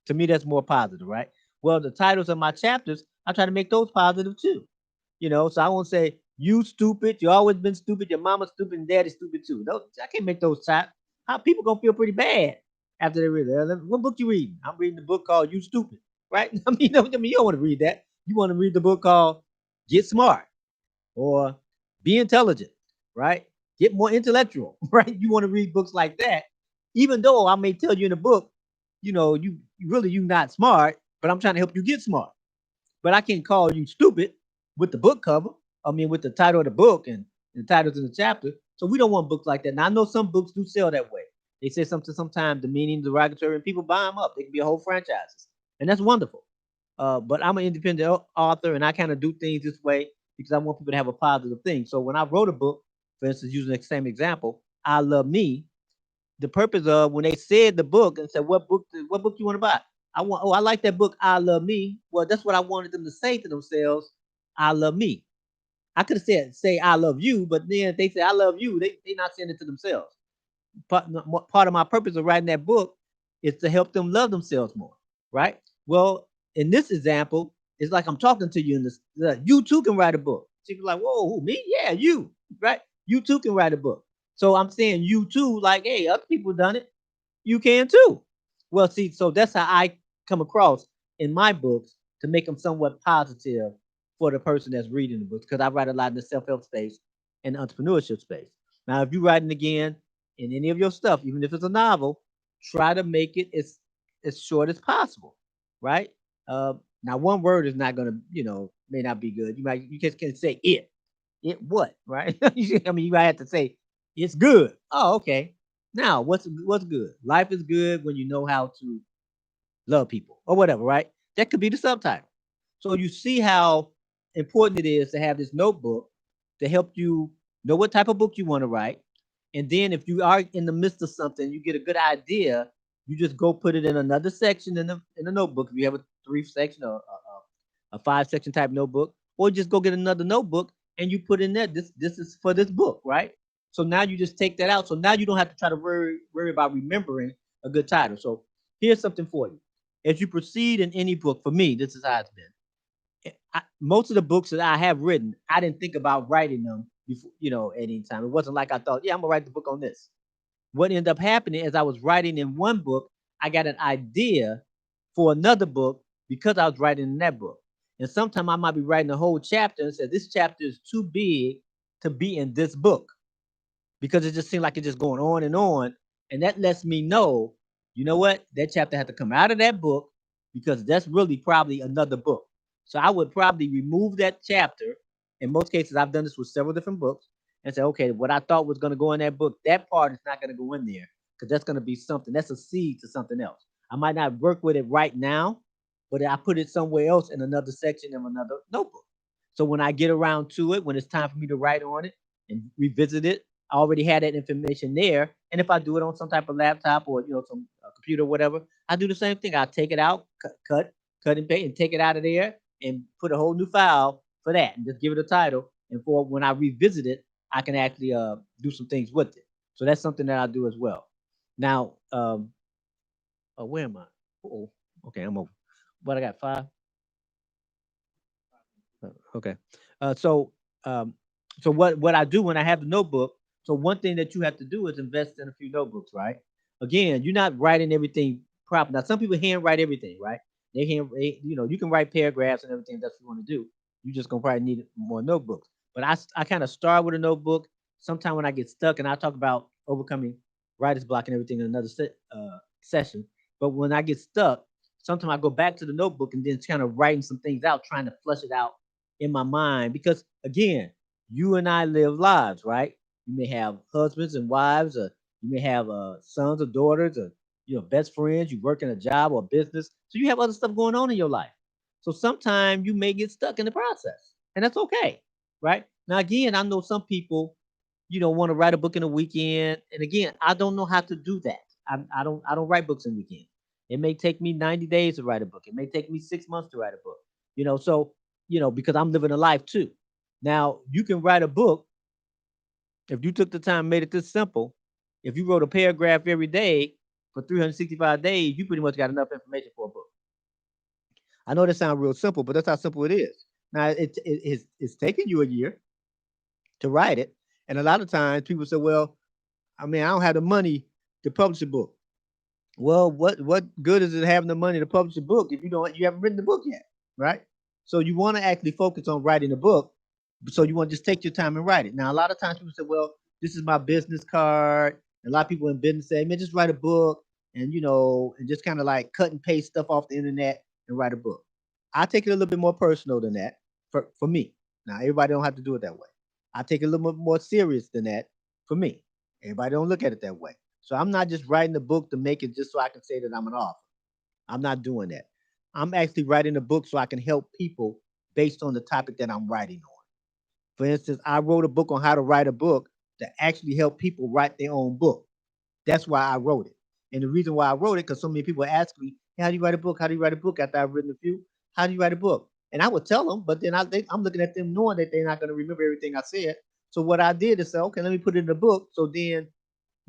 To me, that's more positive, right? Well, the titles of my chapters, I try to make those positive too. So I won't say you stupid, you always been stupid, your mama's stupid, and daddy's stupid too. Those, I can't make those type. How people gonna feel pretty bad after they read it? What book you reading? I'm reading the book called You Stupid, right? You don't want to read that. You want to read the book called Get Smart or Be Intelligent, right? Get more intellectual, right? You want to read books like that, even though I may tell you in the book, you not smart, but I'm trying to help you get smart. But I can't call you stupid with the book cover. I mean, with the title of the book and the titles in the chapter. So we don't want books like that. Now I know some books do sell that way. They say something sometimes the meaning derogatory, and people buy them up. They can be a whole franchises, and that's wonderful. But I'm an independent author, and I kind of do things this way because I want people to have a positive thing. So when I wrote a book, for instance, using the same example, I Love Me, the purpose of when they said the book and said what book you want to buy, I like that book, I Love Me. Well, that's what I wanted them to say to themselves. I love me. I could have said say I love you, but then if they say I love you, they not saying it to themselves. Part of my purpose of writing that book is to help them love themselves more, right? Well, in this example, it's like I'm talking to you in this. You too can write a book. She's like, whoa, who, me? Yeah, you, right? You too can write a book. So I'm saying you too, like, hey, other people done it. You can too. Well, see, so that's how I come across in my books to make them somewhat positive for the person that's reading the books because I write a lot in the self-help space and the entrepreneurship space. Now, if you're writing again in any of your stuff, even if it's a novel, try to make it as short as possible, right? Now, one word is not gonna, may not be good. You just can say it. It what, right? I mean, you might have to say it's good. Oh, okay. Now, what's good? Life is good when you know how to love people or whatever, right? That could be the subtitle. So you see how important it is to have this notebook to help you know what type of book you want to write. And then if you are in the midst of something, you get a good idea, you just go put it in another section in the notebook. If you have a 3 section or a 5 section type notebook, or just go get another notebook and you put in there this is for this book, right? So now you just take that out. So now you don't have to try to worry about remembering a good title. So here's something for you. As you proceed in any book, for me, this is how it's been. Most of the books that I have written, I didn't think about writing them before, at any time. It wasn't like I thought, yeah, I'm gonna write the book on this. What ended up happening as I was writing in one book, I got an idea for another book because I was writing in that book. And sometimes I might be writing a whole chapter and say, this chapter is too big to be in this book because it just seemed like it's just going on and on. And that lets me know, you know what? That chapter had to come out of that book because that's really probably another book. So I would probably remove that chapter. In most cases, I've done this with several different books and say, okay, what I thought was going to go in that book, that part is not going to go in there because that's going to be something. That's a seed to something else. I might not work with it right now, but I put it somewhere else in another section of another notebook. So when I get around to it, when it's time for me to write on it and revisit it, I already had that information there. And if I do it on some type of laptop or some computer or whatever, I do the same thing. I take it out, cut and paste, and take it out of there and put a whole new file for that, and just give it a title. And for when I revisit it, I can actually do some things with it. So that's something that I do as well. Now, where am I? Oh, okay, I'm over. What I got 5. Okay. Uh, so um, so what I do when I have the notebook. So one thing that you have to do is invest in a few notebooks, right? Again, you're not writing everything proper. Now, some people handwrite everything, right? You can write paragraphs and everything that's what you want to do. You just gonna probably need more notebooks. But I kind of start with a notebook. Sometime when I get stuck, and I talk about overcoming writer's block and everything in another session. But when I get stuck, sometimes I go back to the notebook and then kind of writing some things out, trying to flush it out in my mind because again, you and I live lives, right? You may have husbands and wives, or you may have sons or daughters, or best friends. You work in a job or business, so you have other stuff going on in your life. So sometimes you may get stuck in the process, and that's okay, right? Now again, I know some people, want to write a book in a weekend, and again, I don't know how to do that. I don't write books in weekends. It may take me 90 days to write a book. It may take me 6 months to write a book. So because I'm living a life too. Now, you can write a book if you took the time and made it this simple. If you wrote a paragraph every day for 365 days, you pretty much got enough information for a book. I know that sounds real simple, but that's how simple it is. Now, it's taking you a year to write it. And a lot of times people say, well, I mean, I don't have the money to publish a book. Well, what good is it having the money to publish a book if you haven't written the book yet, right? So you want to actually focus on writing a book. So you want to just take your time and write it. Now, a lot of times people say, "Well, this is my business card." And a lot of people in business say, "Man, just write a book," and just kind of like cut and paste stuff off the internet and write a book. I take it a little bit more personal than that for me. Now, everybody don't have to do it that way. I take it a little bit more serious than that for me. Everybody don't look at it that way. So I'm not just writing the book to make it just so I can say that I'm an author. I'm not doing that. I'm actually writing a book so I can help people based on the topic that I'm writing on. For instance, I wrote a book on how to write a book to actually help people write their own book. That's why I wrote it. And the reason why I wrote it, because so many people ask me, hey, how do you write a book? How do you write a book after I've written a few? How do you write a book? And I would tell them, but then I'm looking at them knowing that they're not going to remember everything I said. So what I did is say, okay, let me put it in a book. So then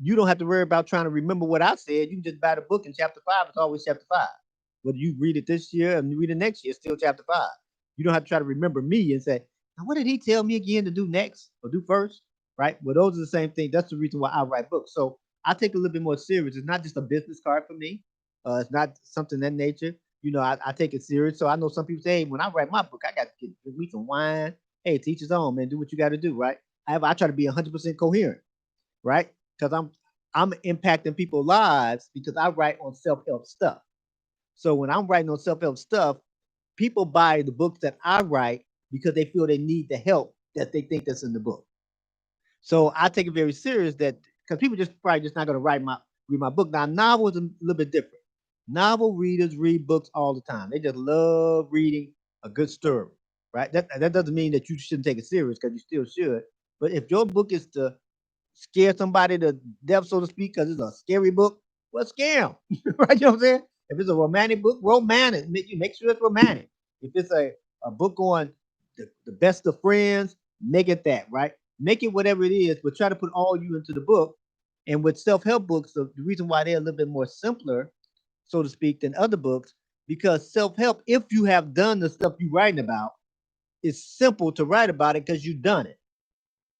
you don't have to worry about trying to remember what I said. You can just buy the book in chapter 5. It's always chapter 5. Whether you read it this year and you read it next year, it's still chapter 5. You don't have to try to remember me and say, now what did he tell me again to do next or do first? Right? Well, those are the same thing. That's the reason why I write books. So I take a little bit more serious. It's not just a business card for me. It's not something that nature. I take it serious. So I know some people say, hey, when I write my book, I got to get me some wine. Hey, teach his own, man. Do what you got to do, right? I try to be 100% coherent, right? Because I'm impacting people's lives because I write on self-help stuff. So when I'm writing on self-help stuff, people buy the books that I write because they feel they need the help that they think that's in the book. So I take it very serious that because people just probably just not going to read my book. Now novel is a little bit different. Novel readers read books all the time. They just love reading a good story, right? That doesn't mean that you shouldn't take it serious because you still should. But if your book is to scare somebody to death, so to speak, because it's a scary book, well, scare them, right? You know what I'm saying? If it's a romantic book, romantic. Make sure it's romantic. If it's a book on the best of friends, Make it that, right? Make it whatever it is, but try to put all you into the book. And with self-help books, the reason why they're a little bit more simpler, so to speak, than other books, because self-help, if you have done the stuff you're writing about, it's simple to write about it because you've done it.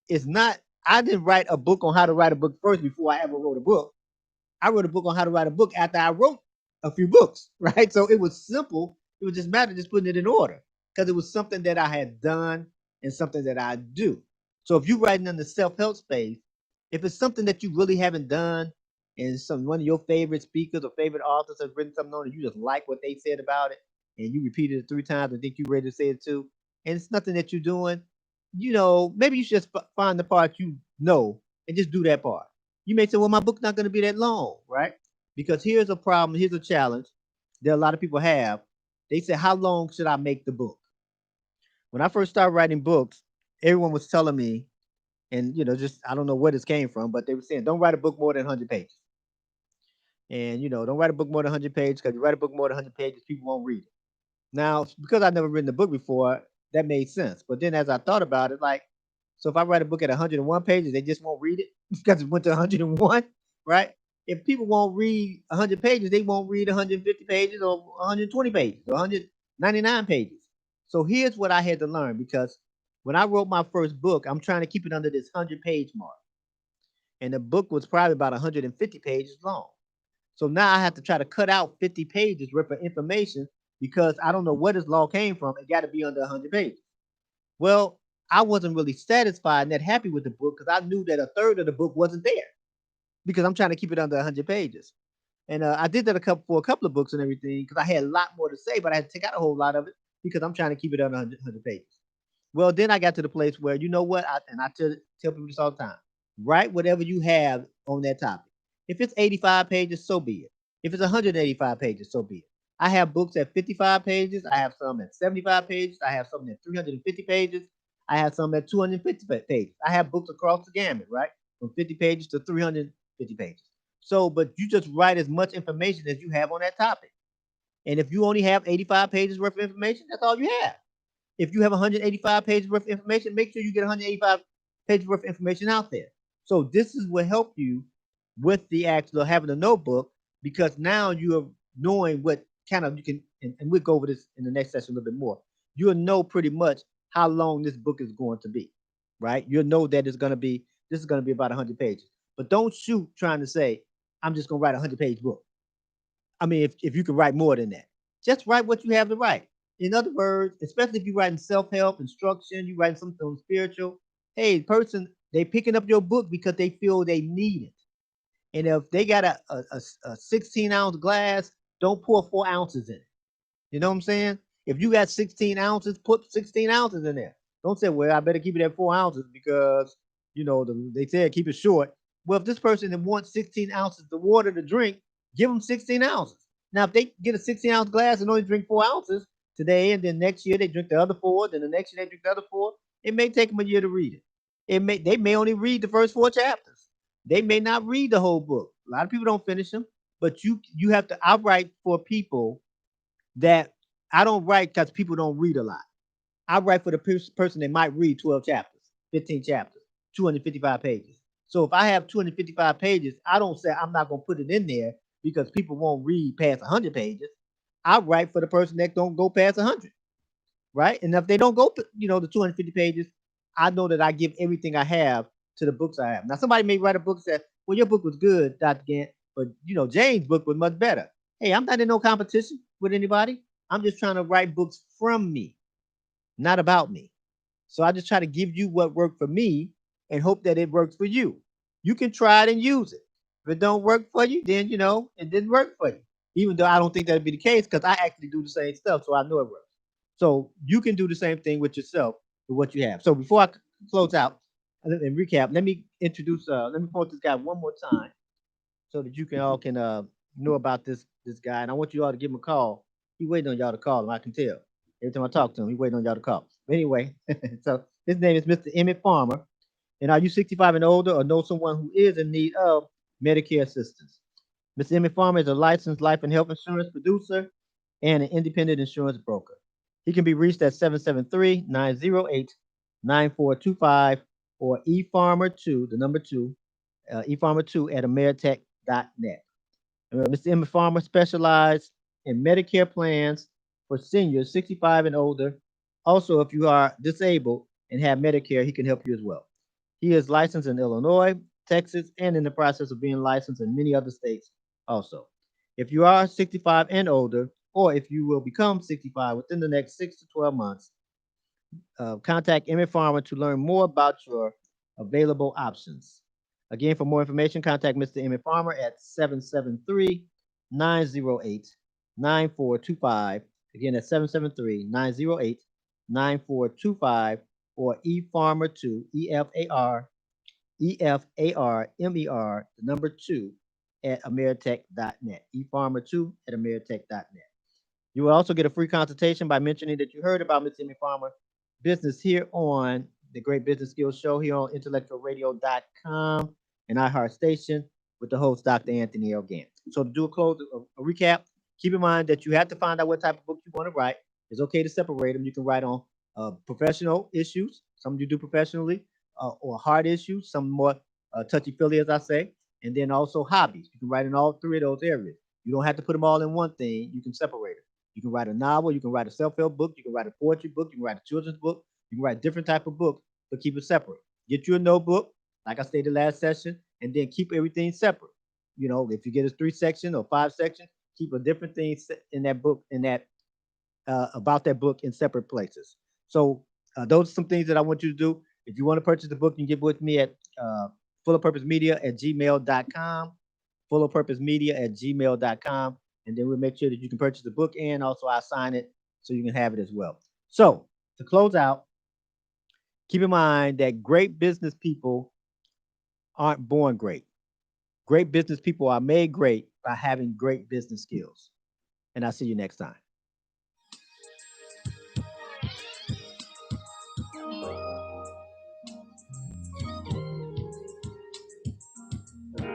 It's not, I didn't write a book on how to write a book first before I ever wrote a book. I wrote a book on how to write a book after I wrote a few books, right? So it was simple. It was just matter of just putting it in order because it was something that I had done and something that I do. So if you're writing in the self-help space, if it's something that you really haven't done and one of your favorite speakers or favorite authors has written something on it, you just like what they said about it and you repeated it 3 times and think you're ready to say it too, and it's nothing that you're doing, maybe you should just find the part you know and just do that part. You may say, well, my book's not going to be that long, right? Because here's a problem, here's a challenge that a lot of people have. They say, how long should I make the book? When I first started writing books, everyone was telling me, and just I don't know where this came from, but they were saying, don't write a book more than 100 pages. And don't write a book more than 100 pages because you write a book more than 100 pages, people won't read it. Now, because I've never written a book before, that made sense. But then as I thought about it, like, so if I write a book at 101 pages, they just won't read it because it went to 101, right? If people won't read 100 pages, they won't read 150 pages or 120 pages or 199 pages. So here's what I had to learn, because when I wrote my first book, I'm trying to keep it under this 100-page mark. And the book was probably about 150 pages long. So now I have to try to cut out 50 pages worth of information because I don't know where this law came from. It got to be under 100 pages. Well, I wasn't really satisfied and that happy with the book because I knew that a third of the book wasn't there because I'm trying to keep it under 100 pages. And I did that for a couple of books and everything because I had a lot more to say, but I had to take out a whole lot of it because I'm trying to keep it under 100 pages. Well, then I got to the place where, you know what? I tell people this all the time. Write whatever you have on that topic. If it's 85 pages, so be it. If it's 185 pages, so be it. I have books at 55 pages. I have some at 75 pages. I have some at 350 pages. I have some at 250 pages. I have books across the gamut, right? From 50 pages to 350 pages. So, but you just write as much information as you have on that topic. And if you only have 85 pages worth of information, that's all you have. If you have 185 pages worth of information, make sure you get 185 pages worth of information out there. So this is what help you with the actual having a notebook, because now you're knowing what kind of you can, and we'll go over this in the next session a little bit more. You'll know pretty much how long this book is going to be, right? You'll know that this is going to be about 100 pages. But don't shoot trying to say, I'm just going to write a 100-page book. I mean, if you can write more than that, just write what you have to write. In other words, especially if you're writing self-help, instruction, you're writing something on spiritual. Hey, person, they picking up your book because they feel they need it. And if they got a 16-ounce glass, don't pour 4 ounces in it. You know what I'm saying? If you got 16 ounces, put 16 ounces in there. Don't say, well, I better keep it at 4 ounces because, they said keep it short. Well, if this person wants 16 ounces of water to drink, give them 16 ounces. Now, if they get a 16-ounce glass and only drink 4 ounces today, and then next year they drink the other four, then the next year they drink the other four, it may take them a year to read it. They may only read the first 4 chapters. They may not read the whole book. A lot of people don't finish them, but you have to. I write for people that I don't write because people don't read a lot. I write for the person that might read 12 chapters, 15 chapters, 255 pages. So if I have 255 pages, I don't say I'm not going to put it in there because people won't read past 100 pages. I write for the person that don't go past 100, right? And if they don't go, the 250 pages, I know that I give everything I have to the books I have. Now, somebody may write a book that says, well, your book was good, Dr. Gant, but, Jane's book was much better. Hey, I'm not in no competition with anybody. I'm just trying to write books from me, not about me. So I just try to give you what worked for me and hope that it works for you. You can try it and use it. If it don't work for you, then it didn't work for you. Even though I don't think that'd be the case because I actually do the same stuff, so I know it works. So you can do the same thing with yourself with what you have. So before I close out and recap, let me quote this guy one more time so that you can all can know about this guy. And I want you all to give him a call. He waiting on y'all to call him. I can tell. Every time I talk to him, he waiting on y'all to call. But anyway, so his name is Mr. Emmett Farmer. And are you 65 and older or know someone who is in need of Medicare assistance? Mr. Emmett Farmer is a licensed life and health insurance producer and an independent insurance broker. He can be reached at 773-908-9494. 9425, or efarmer2, the number 2, efarmer2 at ameritech.net. Mr. Emmett Farmer specializes in Medicare plans for seniors 65 and older. Also, if you are disabled and have Medicare, he can help you as well. He is licensed in Illinois, Texas, and in the process of being licensed in many other states also. If you are 65 and older, or if you will become 65 within the next 6 to 12 months, contact Emmett Farmer to learn more about your available options. Again, for more information, contact Mr. Emmett Farmer at 773-908-9425. Again, that's 773-908-9425, or efarmer2, EFARMER, the number 2, at ameritech.net. efarmer2 at ameritech.net. You will also get a free consultation by mentioning that you heard about Mr. Emmy Farmer business here on the Great Business Skills Show here on IntellectualRadio.com and iHeart Station with the host, Dr. Anthony L. Gann. So to do a recap, keep in mind that you have to find out what type of book you want to write. It's okay to separate them. You can write on professional issues, some you do professionally, or hard issues, some more touchy-feely, as I say, and then also hobbies. You can write in all three of those areas. You don't have to put them all in one thing. You can separate them. You can write a novel, you can write a self-help book, you can write a poetry book, you can write a children's book, you can write different type of books, but keep it separate. Get you a notebook, like I stated last session, and then keep everything separate. You know, if you get a 3-section or 5-section, keep a different thing in that book, in that about that book in separate places. So those are some things that I want you to do. If you want to purchase the book, you can get with me at fullofpurposemedia@gmail.com, fullofpurposemedia@gmail.com, and then we'll make sure that you can purchase the book, and also I'll sign it so you can have it as well. So to close out, keep in mind that great business people aren't born great. Great business people are made great by having great business skills. And I'll see you next time.